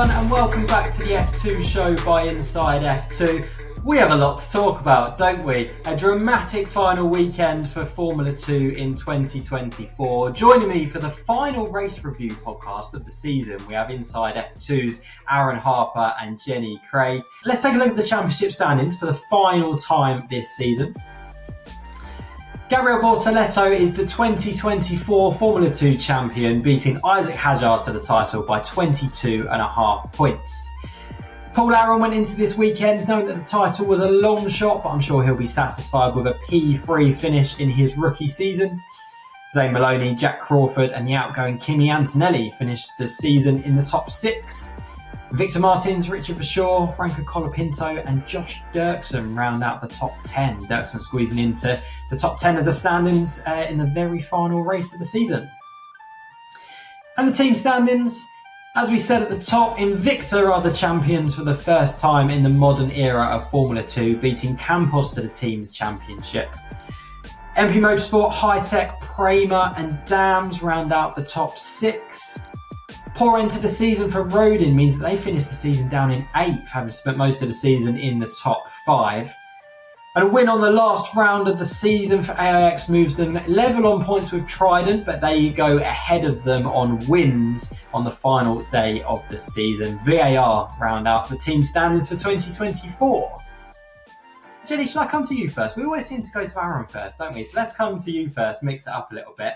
everyone, and welcome back to the F2 show by Inside F2. We have a lot to talk about, don't we? A dramatic final weekend for Formula 2 in 2024. Joining me for the final race review podcast of the season, we have Inside F2's Aaron Harper and Jenny Craig. Let's take a look at the championship standings for the final time this season. Gabriel Bortoleto is the 2024 Formula 2 champion, beating Isaac Hadjar to the title by 22.5 points. Paul Aron went into this weekend knowing that the title was a long shot, but I'm sure he'll be satisfied with a P3 finish in his rookie season. Zane Maloney, Jack Crawford and the outgoing Kimi Antonelli finished the season in the top 6. Victor Martins, Richard Verschoor, Franco Colapinto and Josh Dirksen round out the top 10. Dirksen squeezing into the top 10 of the standings in the very final race of the season. And the team standings, as we said at the top, Invicta are the champions for the first time in the modern era of Formula 2, beating Campos to the team's championship. MP Motorsport, Hi-Tech, Prema and Dams round out the top 6. Poor end to the season for Rodin means that they finished the season down in 8th, having spent most of the season in the top 5. And a win on the last round of the season for AIX moves them level on points with Trident, but they go ahead of them on wins on the final day of the season. VAR round out the team standings for 2024. Jenny, shall I come to you first? We always seem to go to Aaron first, don't we? So let's come to you first, mix it up a little bit.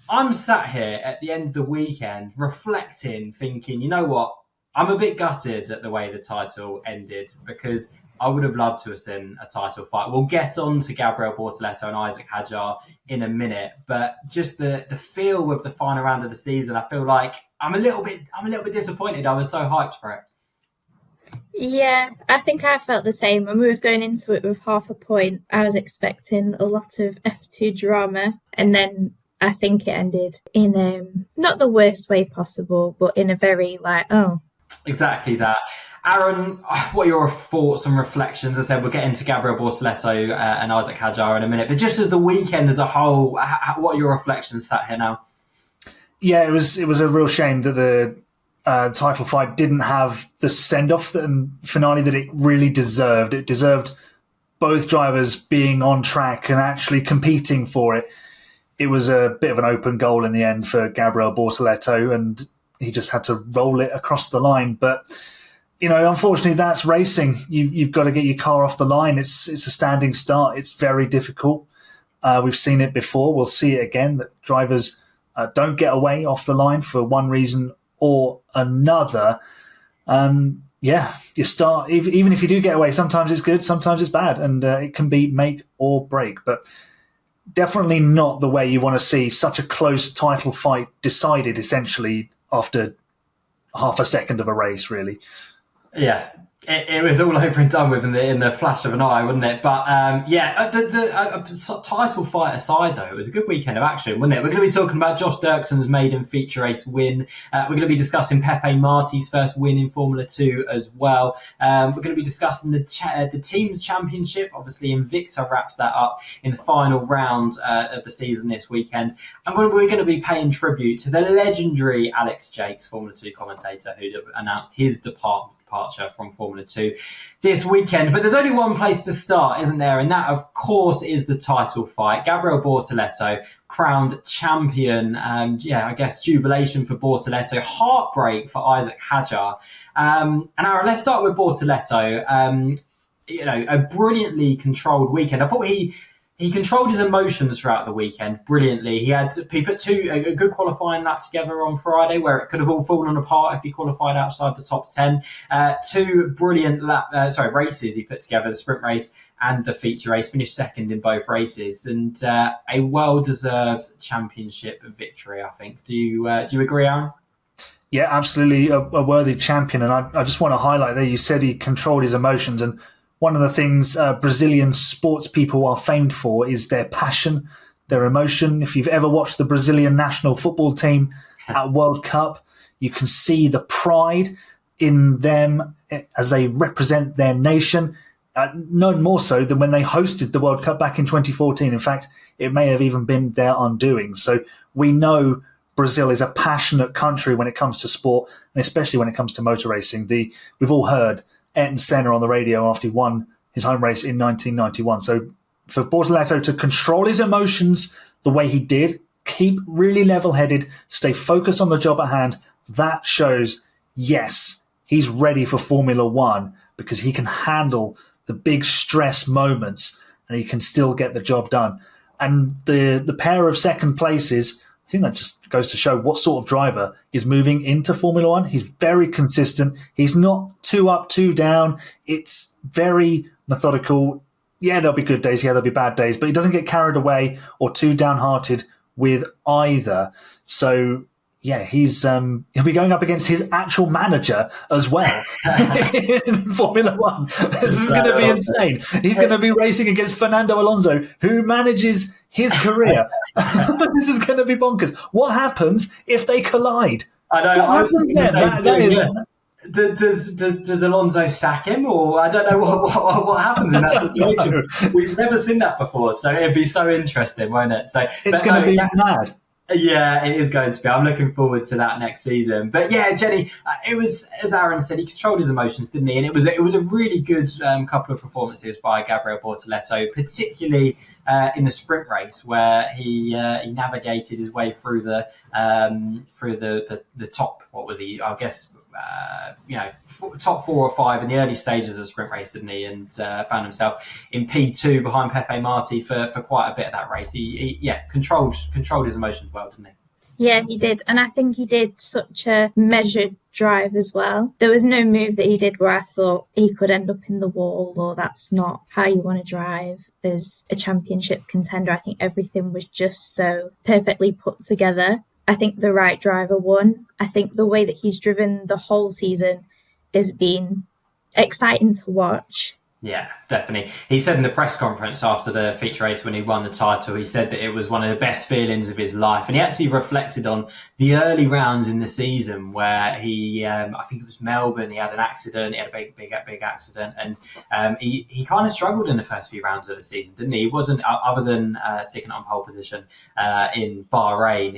I'm sat here at the end of the weekend reflecting, thinking, you know what? I'm a bit gutted at the way the title ended because I would have loved to have seen a title fight. We'll get on to Gabriel Bortoleto and Isaac Hadjar in a minute, but just the feel of the final round of the season, I feel like I'm a little bit disappointed. I was so hyped for it. Yeah, I think I felt the same. When we was going into it with half a point, I was expecting a lot of F2 drama, and then I think it ended in not the worst way possible, but in a very Exactly that. Aaron, what are your thoughts and reflections? As I said, we'll get into Gabriel Bortoleto and Isaac Hadjar in a minute, but just as the weekend as a whole, what are your reflections sat here now? Yeah, it was a real shame that the title fight didn't have the send-off and finale that it really deserved. It deserved both drivers being on track and actually competing for it. It was a bit of an open goal in the end for Gabriel Bortoleto, and he just had to roll it across the line. But, you know, unfortunately, that's racing. You've got to get your car off the line. It's a standing start. It's very difficult. We've seen it before. We'll see it again, that drivers don't get away off the line for one reason or another. You start, even if you do get away, sometimes it's good, sometimes it's bad, and it can be make or break. But definitely not the way you want to see such a close title fight decided essentially after half a second of a race, really. Yeah, it was all over and done with in the flash of an eye, wasn't it? But the title fight aside, though, it was a good weekend of action, wasn't it? We're going to be talking about Josh Dirksen's maiden feature race win. We're going to be discussing Pepe Marti's first win in Formula 2 as well. We're going to be discussing the team's championship. Obviously, Invicta wraps that up in the final round of the season this weekend. We're going to be paying tribute to the legendary Alex Jacques, Formula 2 commentator, who announced his departure from Formula 2 this weekend. But there's only one place to start, isn't there? And that, of course, is the title fight. Gabriel Bortoleto, crowned champion. I guess jubilation for Bortoleto. Heartbreak for Isaac Hadjar. And Aaron, let's start with Bortoleto. A brilliantly controlled weekend. I thought he controlled his emotions throughout the weekend brilliantly. He put a good qualifying lap together on Friday where it could have all fallen apart if he qualified outside the top 10. Two brilliant races he put together, the sprint race and the feature race, finished second in both races, and a well-deserved championship victory, I think. Do you agree, Aaron? Yeah, absolutely a worthy champion. And I just want to highlight there, you said he controlled his emotions, and one of the things Brazilian sports people are famed for is their passion, their emotion. If you've ever watched the Brazilian national football team at World Cup, you can see the pride in them as they represent their nation, none more so than when they hosted the World Cup back in 2014. In fact, it may have even been their undoing. So we know Brazil is a passionate country when it comes to sport, and especially when it comes to motor racing. We've all heard Ayrton Senna on the radio after he won his home race in 1991. So for Bortoleto to control his emotions the way he did, keep really level-headed, stay focused on the job at hand, that shows, yes, he's ready for Formula One because he can handle the big stress moments and he can still get the job done. And the pair of second places, I think that just goes to show what sort of driver is moving into Formula One. He's very consistent. He's not too up, too down. It's very methodical. Yeah, there'll be good days. Yeah, there'll be bad days. But he doesn't get carried away or too downhearted with either. So, yeah, he'll be going up against his actual manager as well in Formula One. This is going to be insane. He's going to be racing against Fernando Alonso, who manages his career. This is going to be bonkers. What happens if they collide? I know. Does Alonso sack him, or I don't know what happens in that situation? We've never seen that before, so it'd be so interesting, won't it? So it's going to be mad. Yeah, it is going to be. I'm looking forward to that next season. But yeah, Jenny, it was, as Aaron said, he controlled his emotions, didn't he? And it was a really good couple of performances by Gabriel Bortoleto, particularly in the sprint race where he navigated his way through the top. What was he? I guess. Top 4 or 5 in the early stages of the sprint race, didn't he? And found himself in P2 behind Pepe Marti for quite a bit of that race. He controlled his emotions well, didn't he? Yeah, he did. And I think he did such a measured drive as well. There was no move that he did where I thought he could end up in the wall or that's not how you want to drive as a championship contender. I think everything was just so perfectly put together. I think the right driver won. I think the way that he's driven the whole season has been exciting to watch. Yeah, definitely. He said in the press conference after the feature race when he won the title, he said that it was one of the best feelings of his life. And he actually reflected on the early rounds in the season where he, I think it was Melbourne, he had an accident, he had a big accident. And he kind of struggled in the first few rounds of the season, didn't he? He wasn't, other than sticking on pole position in Bahrain,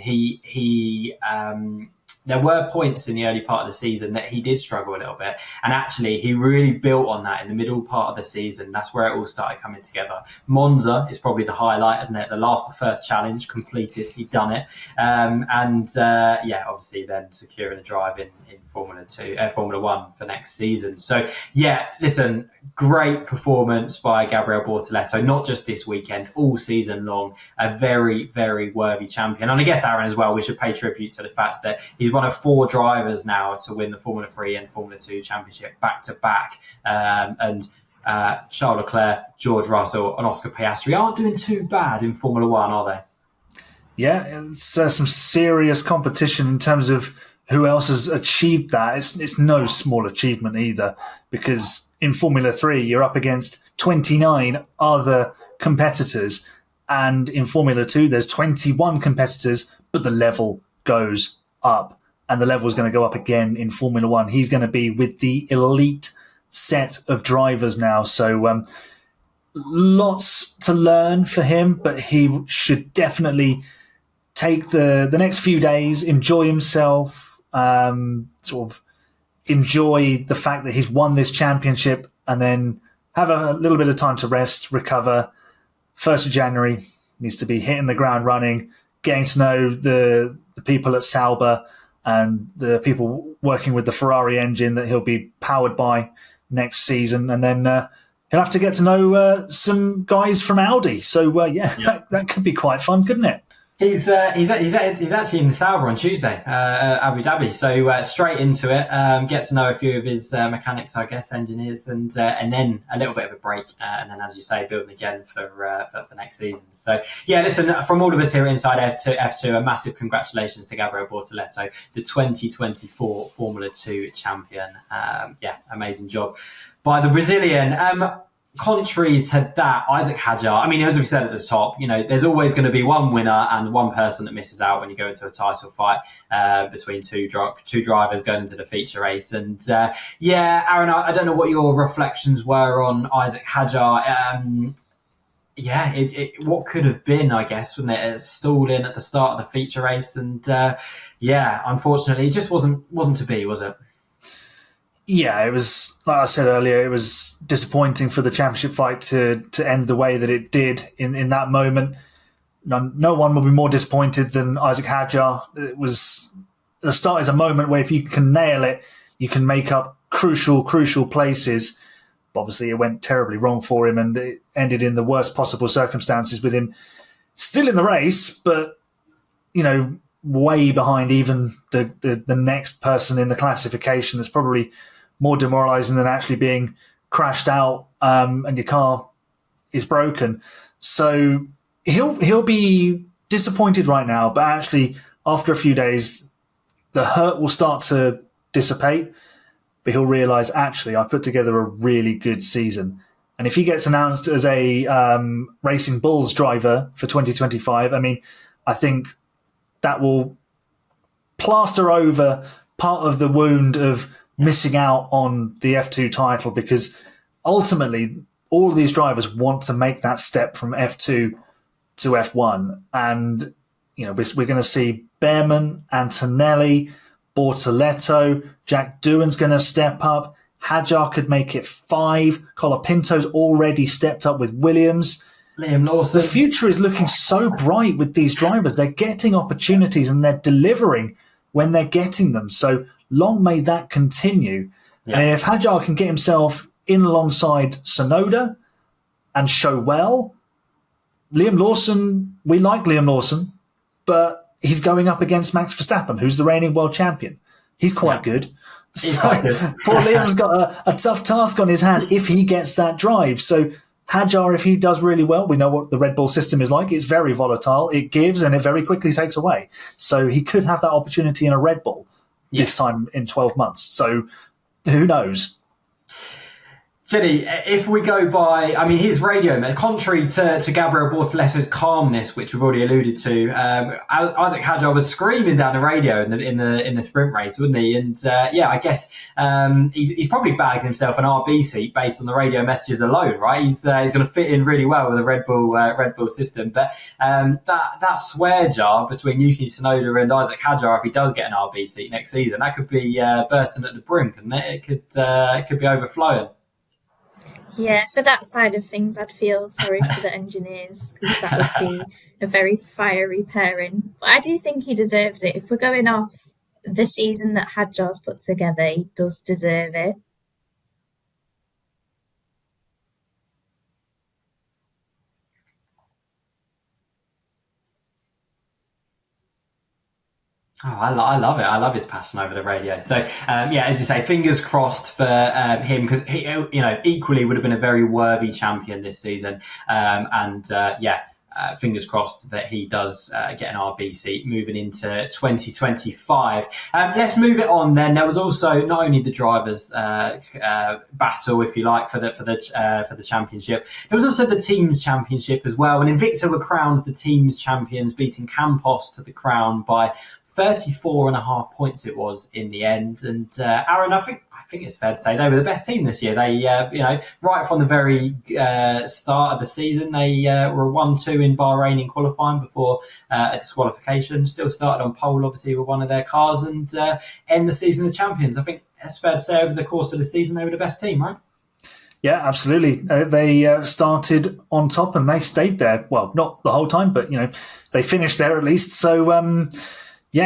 there were points in the early part of the season that he did struggle a little bit. And actually, he really built on that in the middle part of the season. That's where it all started coming together. Monza is probably the highlight, isn't it? The first challenge completed. He'd done it. Obviously then securing a drive in Formula One for next season. So, yeah, listen, great performance by Gabriel Bortoleto, not just this weekend, all season long. A very, very worthy champion. And I guess, Aaron, as well, we should pay tribute to the fact that he's one of 4 drivers now to win the Formula 3 and Formula 2 championship back-to-back. Charles Leclerc, George Russell and Oscar Piastri aren't doing too bad in Formula 1, are they? Yeah, it's some serious competition in terms of who else has achieved that. It's no small achievement either, because in Formula 3 you're up against 29 other competitors, and in Formula 2 there's 21 competitors, but the level goes up, and the level is going to go up again in Formula 1. He's going to be with the elite set of drivers now, so lots to learn for him, but he should definitely take the next few days, enjoy himself, sort of enjoy the fact that he's won this championship, and then have a little bit of time to rest, recover. 1st of January needs to be hitting the ground running, getting to know the people at Sauber and the people working with the Ferrari engine that he'll be powered by next season, and then he'll have to get to know some guys from Audi. So that could be quite fun, couldn't it? He's actually in the Sauber on Tuesday, Abu Dhabi. So straight into it, get to know a few of his mechanics, I guess, engineers, and then a little bit of a break, and then, as you say, building again for next season. So yeah, listen, from all of us here at Inside F2, a massive congratulations to Gabriel Bortoleto, the 2024 Formula 2 champion. Amazing job by the Brazilian. Contrary to that, Isaac Hadjar, I mean, as we said at the top, there's always going to be one winner and one person that misses out when you go into a title fight between two drivers going into the feature race. And Aaron, I don't know what your reflections were on Isaac Hadjar. yeah, what could have been, I guess, wouldn't it? Stalling at the start of the feature race, and yeah, unfortunately, it just wasn't to be, was it? Yeah, it was, like I said earlier, it was disappointing for the championship fight to end the way that it did in that moment. No one will be more disappointed than Isaac Hadjar. It was, the start is a moment where if you can nail it, you can make up crucial places. But obviously, it went terribly wrong for him, and it ended in the worst possible circumstances with him still in the race, but way behind even the next person in the classification. That's probably more demoralising than actually being crashed out and your car is broken. So he'll be disappointed right now, but actually after a few days, the hurt will start to dissipate. But he'll realise, actually, I put together a really good season. And if he gets announced as a Racing Bulls driver for 2025, I mean, I think that will plaster over part of the wound of missing out on the F2 title, because ultimately all of these drivers want to make that step from F2 to F1. And we're going to see Behrman, Antonelli, Bortoleto, Jack Doohan's going to step up. Hadjar could make it 5. Colapinto's already stepped up with Williams. Liam Lawson. The future is looking so bright with these drivers. They're getting opportunities and they're delivering when they're getting them. So long may that continue. Yeah. And if Hadjar can get himself in alongside Tsunoda and show well, Liam Lawson, we like Liam Lawson, but he's going up against Max Verstappen, who's the reigning world champion. He's quite good. He's quite good. Poor Liam's got a tough task on his hand if he gets that drive. So Hadjar, if he does really well, we know what the Red Bull system is like. It's very volatile. It gives and it very quickly takes away. So he could have that opportunity in a Red Bull this time in 12 months. So who knows? Jenny, if we go by, I mean, his radio, contrary to Gabriel Bortoleto's calmness, which we've already alluded to, Isaac Hadjar was screaming down the radio in the sprint race, wouldn't he? And I guess he's probably bagged himself an RB seat based on the radio messages alone, right? He's going to fit in really well with the Red Bull system. But that swear jar between Yuki Tsunoda and Isaac Hadjar, if he does get an RB seat next season, that could be bursting at the brim, couldn't it? It could be overflowing. Yeah, for that side of things, I'd feel sorry for the engineers, because that would be a very fiery pairing. But I do think he deserves it. If we're going off the season that Hadjar's put together, he does deserve it. Oh, I love it. I love his passion over the radio. So, as you say, fingers crossed for him, because he, equally would have been a very worthy champion this season. Fingers crossed that he does get an RB seat moving into 2025. Let's move it on then. There was also not only the drivers' battle, if you like, for the championship. There was also the teams' championship as well. And Invicta were crowned the teams' champions, beating Campos to the crown by 34.5 points it was in the end. And Aaron, I think it's fair to say they were the best team this year. They, right from the very start of the season, they were 1-2 in Bahrain in qualifying before a disqualification. Still started on pole, obviously, with one of their cars, and end the season as champions. I think it's fair to say over the course of the season they were the best team, right? Yeah, absolutely. They started on top and they stayed there. Well, not the whole time, but they finished there at least. So.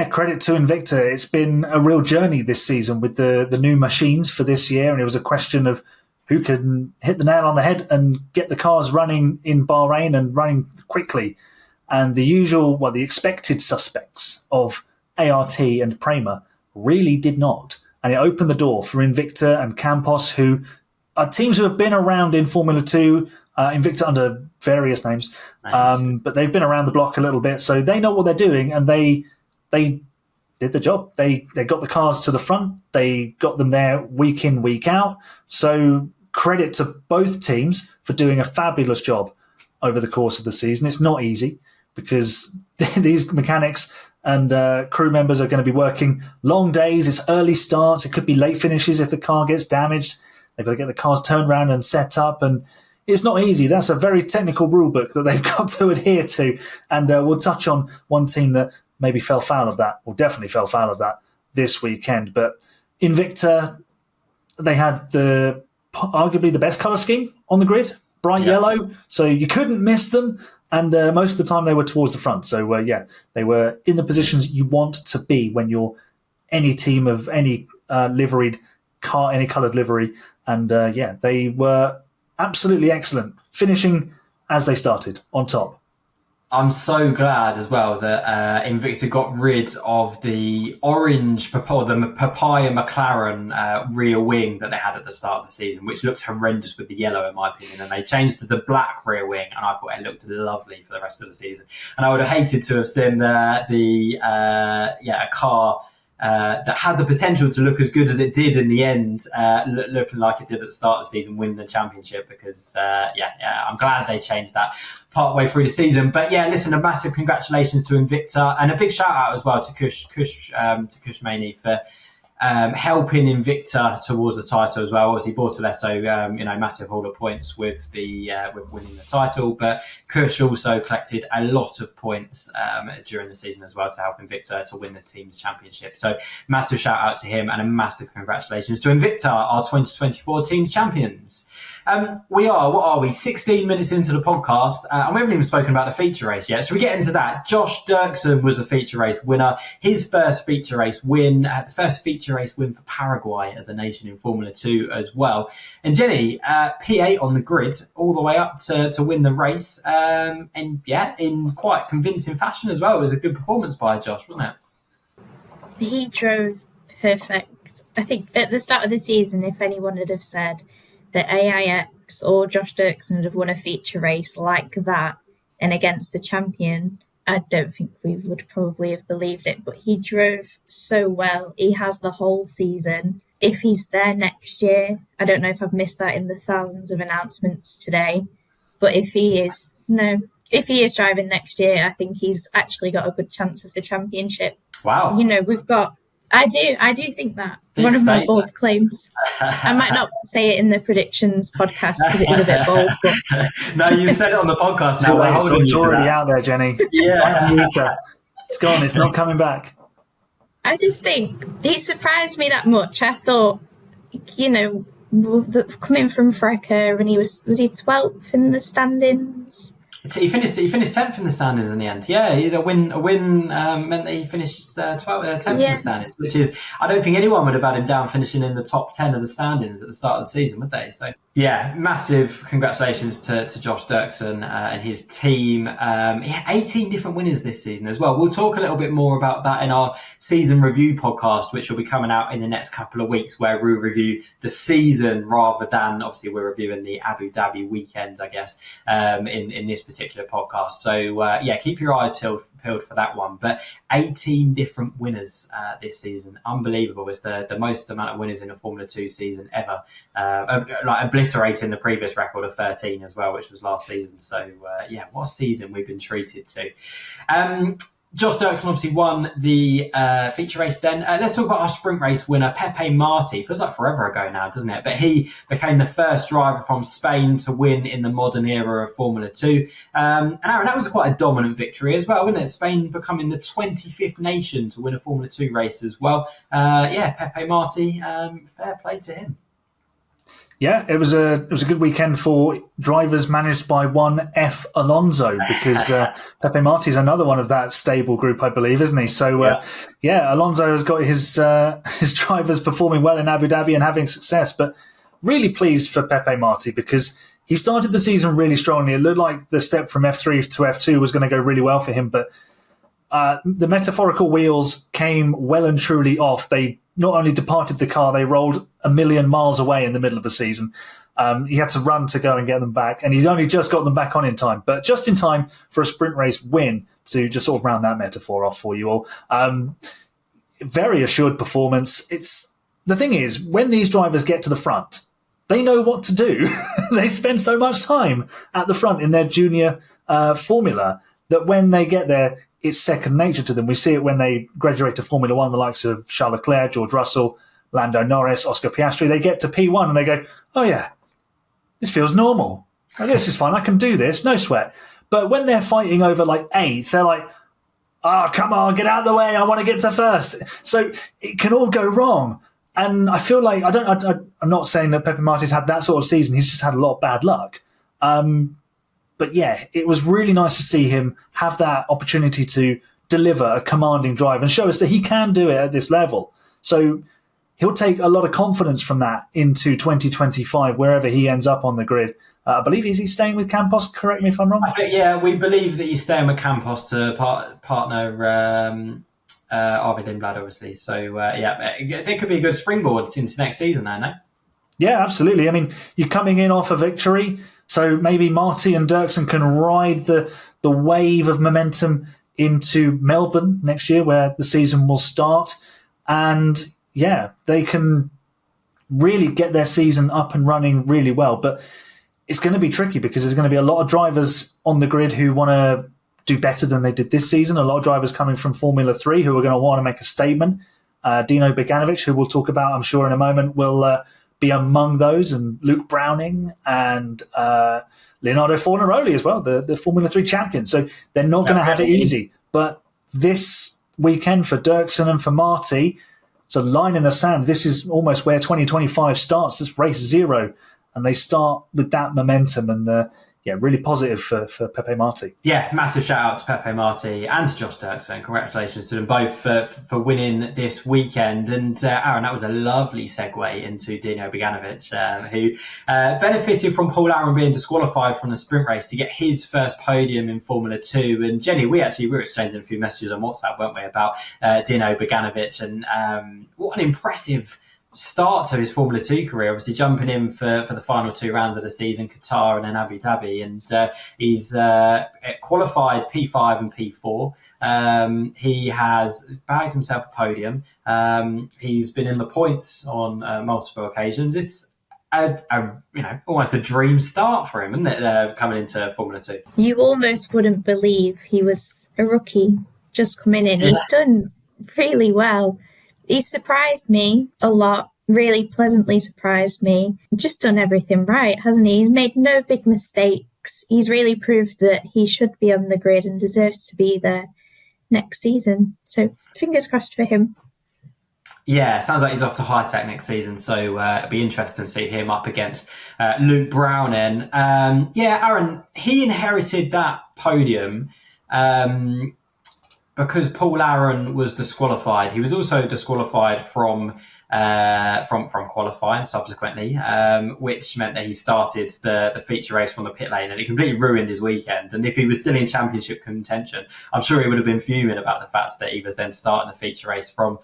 Credit to Invicta. It's been a real journey this season with the new machines for this year, and it was a question of who can hit the nail on the head and get the cars running in Bahrain and running quickly. And the expected suspects of ART and Prema really did not. And it opened the door for Invicta and Campos, who are teams who have been around in Formula 2, Invicta under various names, but they've been around the block a little bit, so they know what they're doing, and they did the job. They got the cars to the front. They got them there week in, week out. So credit to both teams for doing a fabulous job over the course of the season. It's not easy because these mechanics and crew members are going to be working long days. It's early starts. It could be late finishes if the car gets damaged. They've got to get the cars turned around and set up. And it's not easy. That's a very technical rule book that they've got to adhere to. And we'll touch on one team that maybe fell foul of that, or definitely fell foul of that this weekend. But Invicta, they had arguably the best colour scheme on the grid, bright yellow, so you couldn't miss them. And most of the time they were towards the front. So, they were in the positions you want to be when you're any team of any liveried car, any coloured livery. And, they were absolutely excellent, finishing as they started, on top. I'm so glad as well that Invicta got rid of the orange, the papaya McLaren rear wing that they had at the start of the season, which looked horrendous with the yellow, in my opinion. And they changed to the black rear wing, and I thought it looked lovely for the rest of the season. And I would have hated to have seen a car that had the potential to look as good as it did in the end, looking like it did at the start of the season, win the championship, because I'm glad they changed that partway through the season. But listen, a massive congratulations to Invicta, and a big shout out as well to Kush Maney for helping Invicta towards the title as well. Obviously, Bortoleto, massive haul of points with winning the title, but Kush also collected a lot of points during the season as well to help Invicta to win the team's championship. So massive shout out to him, and a massive congratulations to Invicta, our 2024 team's champions. We are 16 minutes into the podcast, and we haven't even spoken about the feature race yet. So we get into that. Josh Dirksen was the feature race winner. His first feature race win, the first feature race win for Paraguay as a nation in Formula 2 as well. And Jenny, P8 on the grid all the way up to win the race. In quite convincing fashion as well. It was a good performance by Josh, wasn't it? He drove perfect. I think at the start of the season, if anyone had have said that AIX or Josh Dirksen would have won a feature race like that and against the champion, I don't think we would probably have believed it. But he drove so well. He has the whole season. If he's there next year, I don't know if I've missed that in the thousands of announcements today, but if he is driving next year, I think he's actually got a good chance of the championship. Wow. I do think that. One of my bold claims. I might not say it in the predictions podcast because it is a bit bold. But... No, you said it on the podcast now. It's already out there, Jenny. Yeah. It's gone. It's not coming back. I just think he surprised me that much. I thought, coming from Frecker, and he was he 12th in the standings? He finished 10th in the standings in the end. Yeah, a win meant that he finished 10th in the standings, which is, I don't think anyone would have had him down finishing in the top 10 of the standings at the start of the season, would they? So massive congratulations to Josh Dirksen and his team. He had 18 different winners this season as well. We'll talk a little bit more about that in our season review podcast, which will be coming out in the next couple of weeks, where we'll review the season rather than, obviously, we're reviewing the Abu Dhabi weekend, I guess, in this particular podcast. So keep your eyes peeled for that one. But 18 different winners this season, unbelievable. It's the most amount of winners in a Formula 2 season ever, obliterating the previous record of 13 as well, which was last season. So what a season we've been treated to. Josh Dirksen obviously won the feature race then. Let's talk about our sprint race winner, Pepe Marti. Feels like forever ago now, doesn't it? But he became the first driver from Spain to win in the modern era of Formula 2. And Aaron, that was quite a dominant victory as well, wasn't it? Spain becoming the 25th nation to win a Formula 2 race as well. Pepe Marti, fair play to him. Yeah, it was a good weekend for drivers managed by one F Alonso, because Pepe Marti is another one of that stable group, I believe, isn't he? So Alonso has got his drivers performing well in Abu Dhabi and having success. But really pleased for Pepe Marti, because he started the season really strongly. It looked like the step from F3 to F2 was going to go really well for him, but the metaphorical wheels came well and truly off. They not only departed the car, they rolled a million miles away in the middle of the season. He had to run to go and get them back, and he's only just got them back on in time, but just in time for a sprint race win to just sort of round that metaphor off for you all. Very assured performance. The thing is, when these drivers get to the front, they know what to do. They spend so much time at the front in their junior formula that when they get there, it's second nature to them. We see it when they graduate to Formula One, the likes of Charles Leclerc, George Russell, Lando Norris, Oscar Piastri. They get to P1 and they go, oh yeah, this feels normal. Oh, this is fine. I can do this. No sweat. But when they're fighting over like 8th, they're like, oh, come on, get out of the way. I want to get to first. So it can all go wrong. And I feel like I'm not saying that Pepe Marti's had that sort of season. He's just had a lot of bad luck. But yeah, it was really nice to see him have that opportunity to deliver a commanding drive and show us that he can do it at this level. So he'll take a lot of confidence from that into 2025, wherever he ends up on the grid. I believe he's staying with Campos. Correct me if I'm wrong. I think, yeah, we believe that he's staying with Campos to partner Arvid Lindblad, obviously. So there could be a good springboard into next season, there, no? Yeah, absolutely. I mean, you're coming in off a victory, so maybe Marty and Dirksen can ride the wave of momentum into Melbourne next year, where the season will start, and yeah, they can really get their season up and running really well. But it's going to be tricky because there's going to be a lot of drivers on the grid who want to do better than they did this season. A lot of drivers coming from Formula 3 who are going to want to make a statement. Dino Beganovic, who we'll talk about, I'm sure, in a moment, will be among those, and Luke Browning and Leonardo Fornaroli as well, the Formula 3 champion. So they're not going to have it easy. But this weekend for Dirksen and for Marty, it's a line in the sand. This is almost where 2025 starts. This race 0. And they start with that momentum, and really positive for Pepe Marti. Yeah, massive shout out to Pepe Marti and to Josh Dirksen. Congratulations to them both for winning this weekend. And Aaron, that was a lovely segue into Dino Beganovic, who benefited from Paul Aaron being disqualified from the sprint race to get his first podium in Formula 2. And Jenny, we were exchanging a few messages on WhatsApp, weren't we, about Dino Beganovic, and what an impressive start to his Formula 2 career, obviously jumping in for the final 2 rounds of the season, Qatar and then Abu Dhabi, and he's qualified P5 and P4. He has bagged himself a podium. He's been in the points on multiple occasions. It's almost a dream start for him, isn't it, coming into Formula 2? You almost wouldn't believe he was a rookie just coming in. He's done really well. He's surprised me a lot, really pleasantly surprised me. Just done everything right, hasn't he? He's made no big mistakes. He's really proved that he should be on the grid and deserves to be there next season. So fingers crossed for him. Yeah, sounds like he's off to high tech next season, so it'll be interesting to see him up against Luke Browning. Aaron, he inherited that podium because Paul Aaron was disqualified. He was also disqualified from qualifying subsequently, which meant that he started the feature race from the pit lane, and it completely ruined his weekend. And if he was still in championship contention, I'm sure he would have been fuming about the fact that he was then starting the feature race from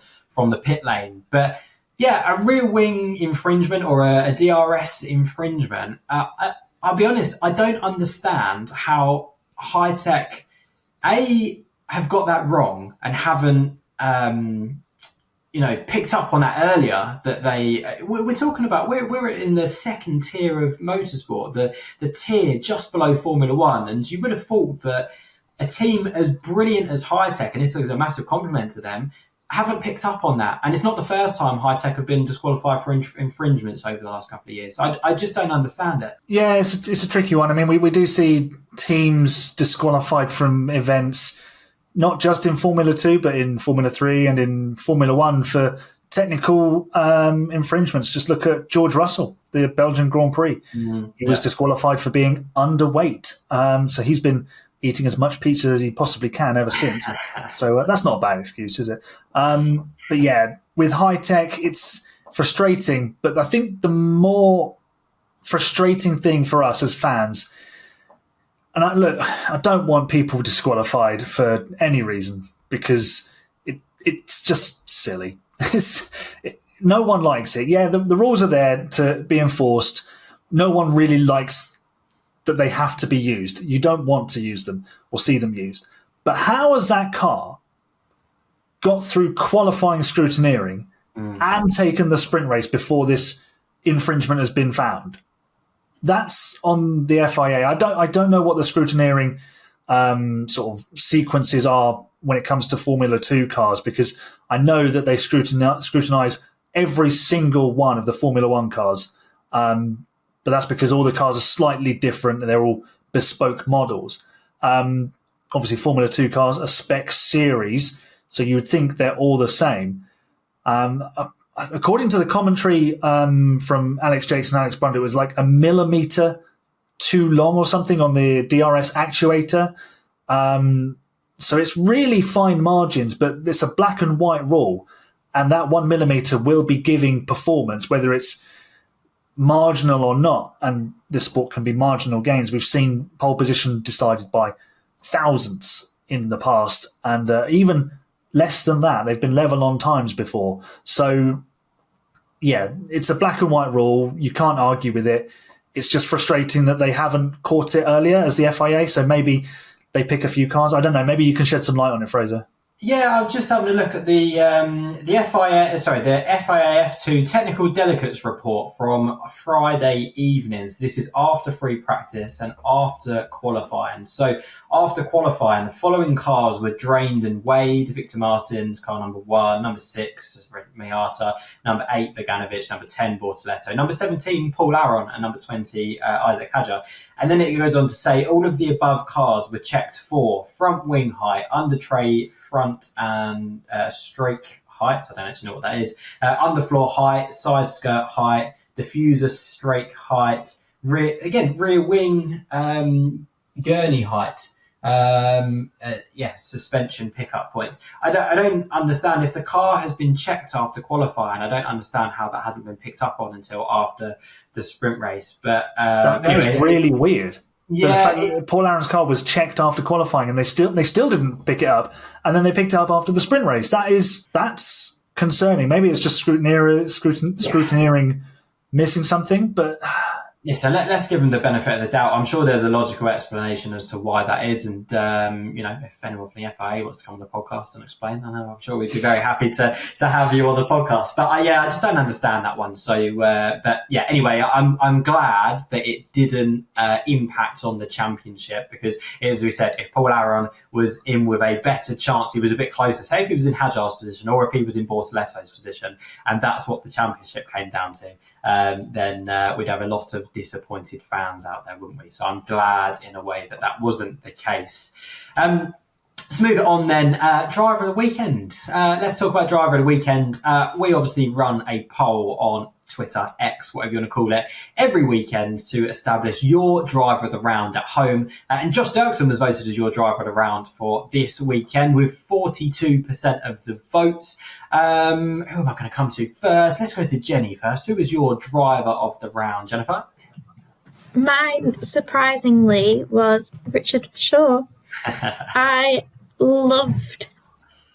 the pit lane. But yeah, a rear wing infringement or a DRS infringement. I'll be honest, I don't understand how high tech have got that wrong and haven't picked up on that earlier. That we're talking about, we're in the second tier of motorsport, the tier just below Formula 1, and you would have thought that a team as brilliant as High Tech, and this is a massive compliment to them, haven't picked up on that. And it's not the first time High Tech have been disqualified for infringements over the last couple of years. I just don't understand it. Yeah, it's a tricky one. I mean, we do see teams disqualified from events, not just in Formula 2, but in Formula 3 and in Formula 1 for technical infringements. Just look at George Russell, the Belgian Grand Prix. He was disqualified for being underweight. So he's been eating as much pizza as he possibly can ever since. So that's not a bad excuse, is it? But yeah, with High Tech, it's frustrating. But I think the more frustrating thing for us as fans, and I don't want people disqualified for any reason, because it's just silly. No one likes it. Yeah, the rules are there to be enforced. No one really likes that they have to be used. You don't want to use them or see them used. But how has that car got through qualifying scrutineering and taken the sprint race before this infringement has been found? That's on the FIA. I don't know what the scrutineering sort of sequences are when it comes to Formula 2 cars, because I know that they scrutinize every single one of the Formula 1 cars. but that's because all the cars are slightly different and they're all bespoke models. Obviously, Formula 2 cars are spec series, so you would think they're all the same. According to the commentary from Alex Jakes and Alex Brund, it was like a millimetre too long or something on the DRS actuator. So it's really fine margins, but it's a black and white rule, and that 1 millimetre will be giving performance, whether it's marginal or not. And this sport can be marginal gains. We've seen pole position decided by thousands in the past, and even less than that. They've been level on times before. So, yeah, it's a black and white rule. You can't argue with it. It's just frustrating that they haven't caught it earlier as the FIA, so maybe they pick a few cars. I don't know. Maybe you can shed some light on it, Fraser. Yeah, I'm just having a look at the FIA F2 Technical Delegates report from Friday evening. So this is after free practice and after qualifying. So after qualifying, the following cars were drained and weighed: Victor Martins, car number 1, number 6, Miata, number 8, Beganovic, number 10, Bortoleto, number 17, Paul Aron, and number 20, Isaac Hadjar. And then it goes on to say all of the above cars were checked for front wing height, under tray front and strake height. So I don't actually know what that is. Underfloor height, side skirt height, diffuser strake height, rear wing gurney height. Suspension pickup points. I don't understand if the car has been checked after qualifying. I don't understand how that hasn't been picked up on until after the sprint race. But that was really weird. Yeah, the fact that Paul Aron's car was checked after qualifying, and they still didn't pick it up, and then they picked it up after the sprint race. That's concerning. Maybe it's just scrutineering missing something, but. Yeah, so let's give them the benefit of the doubt. I'm sure there's a logical explanation as to why that is. And, if anyone from the FIA wants to come on the podcast and explain, I'm sure we'd be very happy to have you on the podcast. But I just don't understand that one. So, anyway, I'm glad that it didn't impact on the championship, because, as we said, if Paul Aron was in with a better chance, he was a bit closer. Say if he was in Hadjar's position or if he was in Bortoleto's position, and that's what the championship came down to, then we'd have a lot of disappointed fans out there, wouldn't we? So I'm glad in a way that wasn't the case. Let's move it on then. Driver of the weekend. Let's talk about driver of the weekend. We obviously run a poll on Twitter, X, whatever you want to call it, every weekend to establish your driver of the round at home. And Josh Dirksen was voted as your driver of the round for this weekend with 42% of the votes. Who am I going to come to first? Let's go to Jenny first. Who was your driver of the round, Jennifer? Mine, surprisingly, was Richard Shaw. I loved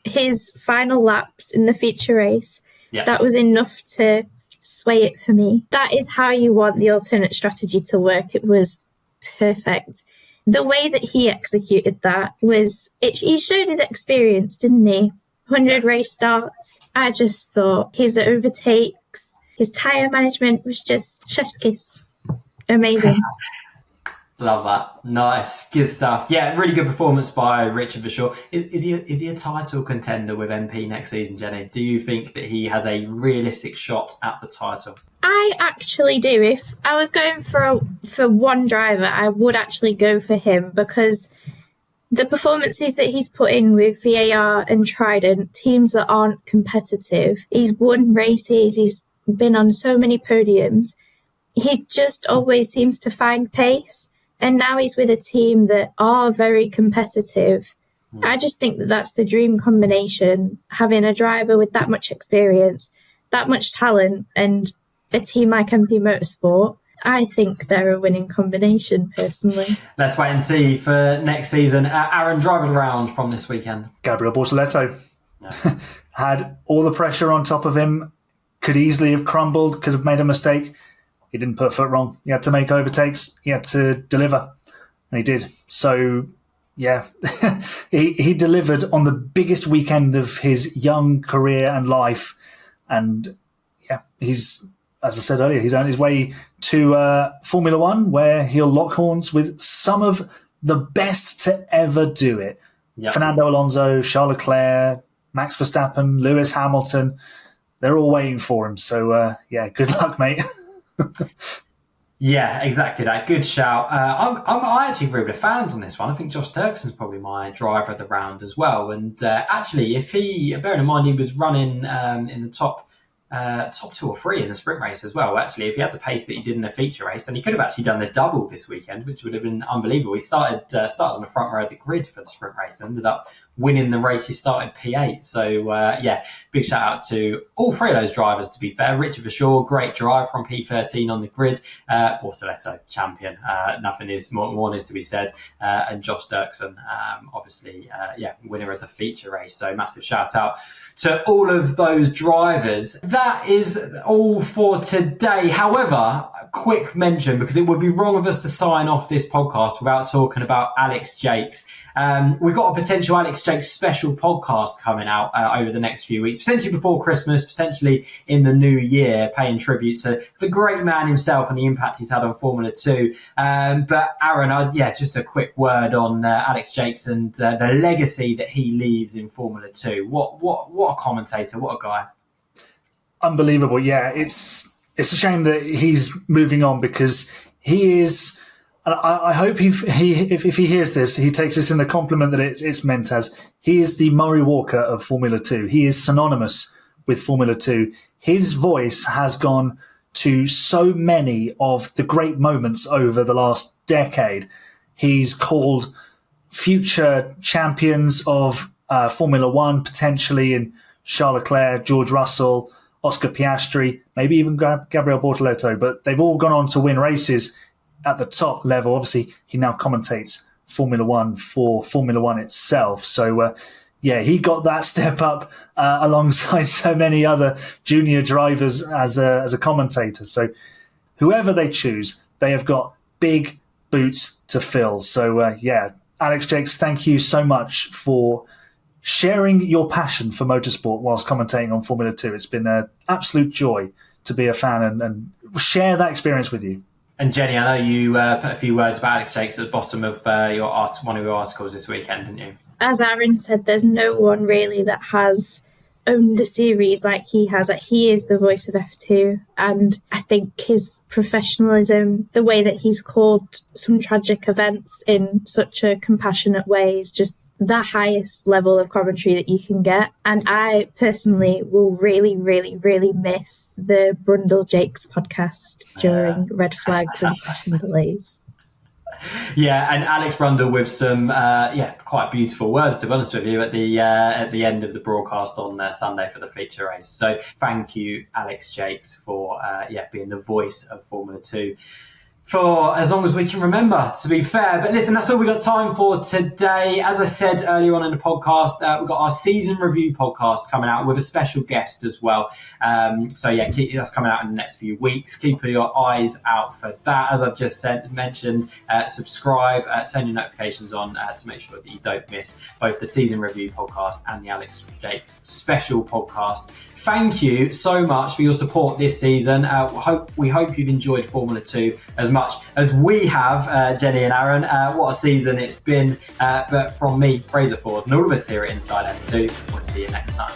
his final laps in the feature race. Yeah. That was enough to sway it for me. That is how you want the alternate strategy to work. It was perfect. The way that he executed that was, he showed his experience, didn't he? 100 race starts. I just thought his overtakes, his tyre management was just chef's kiss. Amazing. Love that. Nice. Good stuff. Yeah, really good performance by Richard for sure. Is he a title contender with MP next season, Jenny? Do you think that he has a realistic shot at the title? I actually do. If I was going for one driver, I would actually go for him, because the performances that he's put in with VAR and Trident, teams that aren't competitive, he's won races, he's been on so many podiums. He just always seems to find pace. And now he's with a team that are very competitive. I just think that that's the dream combination, having a driver with that much experience, that much talent, and a team like MP Motorsport. I think they're a winning combination, personally. Let's wait and see for next season. Aaron, driver of the round from this weekend. Gabriel Bortoleto. Yeah. Had all the pressure on top of him, could easily have crumbled, could have made a mistake. He didn't put a foot wrong. He had to make overtakes. He had to deliver. And he did. So, yeah, he delivered on the biggest weekend of his young career and life. And, yeah, he's, as I said earlier, he's on his way to Formula One, where he'll lock horns with some of the best to ever do it. Yep. Fernando Alonso, Charles Leclerc, Max Verstappen, Lewis Hamilton. They're all waiting for him. So, good luck, mate. Yeah, exactly that. Good shout. I actually agree with the fans on this one. I think Josh Dirkson's probably my driver of the round as well. And actually, if bearing in mind he was running in the top 2 or 3 in the sprint race as well. Actually, if he had the pace that he did in the feature race, then he could have actually done the double this weekend, which would have been unbelievable. He started on the front row of the grid for the sprint race and ended up winning the race. He started P8. So, big shout out to all 3 of those drivers, to be fair. Richard Verschoor, great drive from P13 on the grid. Bortoleto, champion. Nothing is more is to be said. And Josh Dirkson, obviously, winner of the feature race. So, massive shout out to all of those drivers. That is all for today. However, a quick mention, because it would be wrong of us to sign off this podcast without talking about Alex Jacques. We've got a potential Alex Jacques special podcast coming out over the next few weeks, potentially before Christmas, potentially in the new year, paying tribute to the great man himself and the impact he's had on Formula 2. But Aaron, just a quick word on Alex Jacques and the legacy that he leaves in Formula 2. What a commentator, what a guy. Unbelievable. Yeah, it's a shame that he's moving on, because he is. I hope if he hears this, he takes this in the compliment that it's meant as. He is the Murray Walker of Formula 2. He is synonymous with Formula 2. His voice has gone to so many of the great moments over the last decade. He's called future champions of Formula 1, potentially in Charles Leclerc, George Russell, Oscar Piastri, maybe even Gabriel Bortoleto, but they've all gone on to win races at the top level. Obviously, he now commentates Formula 1 for Formula 1 itself. So, he got that step up alongside so many other junior drivers as a commentator. So, whoever they choose, they have got big boots to fill. So, Alex Jacques, thank you so much for sharing your passion for motorsport whilst commentating on Formula 2. It's been an absolute joy to be a fan and share that experience with you. And Jenny, I know you put a few words about Alex Jacques at the bottom of one of your articles this weekend, didn't you? As Aaron said, there's no one really that has owned a series like he has. He is the voice of F2, and I think his professionalism, the way that he's called some tragic events in such a compassionate way, is just the highest level of commentary that you can get. And I personally will really, really, really miss the Brundle Jacques podcast during red flags and session delays. Yeah, and Alex Brundle with some quite beautiful words, to be honest with you, at the end of the broadcast on Sunday for the feature race. So thank you, Alex Jacques, for being the voice of Formula 2 for as long as we can remember, to be fair. But listen, that's all we got time for today. As I said earlier on in the podcast, we've got our season review podcast coming out with a special guest as well. That's coming out in the next few weeks. Keep your eyes out for that. As I've just mentioned, subscribe, turn your notifications on to make sure that you don't miss both the season review podcast and the Alex Jacques special podcast. Thank you so much for your support this season. We hope you've enjoyed Formula 2 as much as we have, Jenny and Aaron. What a season it's been. But from me, Fraser Ford, and all of us here at Inside F2, we'll see you next time.